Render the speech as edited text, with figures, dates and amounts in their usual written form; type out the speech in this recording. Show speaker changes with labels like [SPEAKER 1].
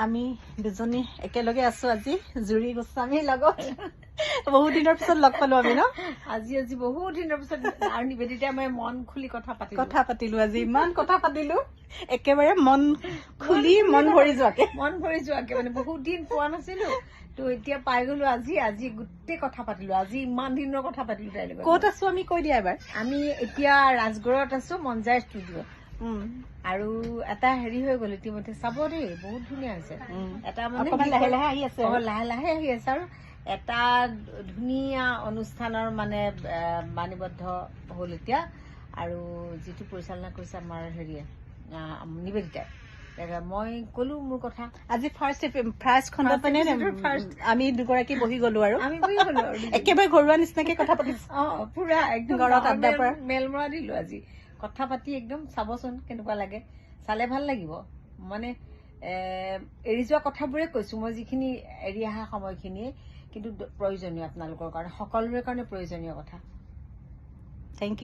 [SPEAKER 1] আমি দুজনী একেলগে আছো আজি জুৰি গোস্বামীৰ লগত বহুত দিনৰ পিছত লগ পালো আমি ন
[SPEAKER 2] আজি বহুত দিনৰ পিছত আৰু নিবেদিতা মই মন খুলি কথা পাতিলো
[SPEAKER 1] আজি ইমান কথা পাতিলো একেবাৰে মন খুলি মন ভৰি যোৱাকে
[SPEAKER 2] মানে বহুত দিন পোৱা নাছিলো তো এতিয়া পাই গলো আজি গোটেই কথা পাতিলো আজি ইমান দিনৰ কথা পাতিলো তাইৰ লগত
[SPEAKER 1] ক'ত আছো আমি কৈ দিয়া এবাৰ
[SPEAKER 2] আমি এতিয়া ৰাজগড়ত আছো মঞ্জাৰ ষ্টুডিঅ আৰু এটা হেৰি হৈ গল ইতিমধ্যে চাব দেই বহুত ধুনীয়া হৈছে এটা মানে
[SPEAKER 1] লাহে লাহে আহি আছে
[SPEAKER 2] আৰু এটা ধুনীয়া অনুষ্ঠানৰ মানে বাণীবদ্ধ হ'ল এতিয়া আৰু যিটো পৰিচালনা কৰিছে আমাৰ হেৰিয়ে নিবেদিতাই মই কলো মোৰ কথা
[SPEAKER 1] আজি ফাৰ্ষ্ট খণ্ডত আমি দুগৰাকী বহি গলো আৰু একেবাৰে ঘৰুৱা নিচিনাকে কথা পাতিছো
[SPEAKER 2] পুৰা একদম মেলমৰা দিলো আজি কথা পাতি একদম চাবচোন কেনেকুৱা লাগে চালে ভাল লাগিব মানে এৰি যোৱা কথাবোৰে কৈছো মই যিখিনি এৰি অহা সময়খিনিয়ে কিন্তু প্ৰয়োজনীয় আপোনালোকৰ কাৰণে সকলোৰে কাৰণে প্ৰয়োজনীয় কথা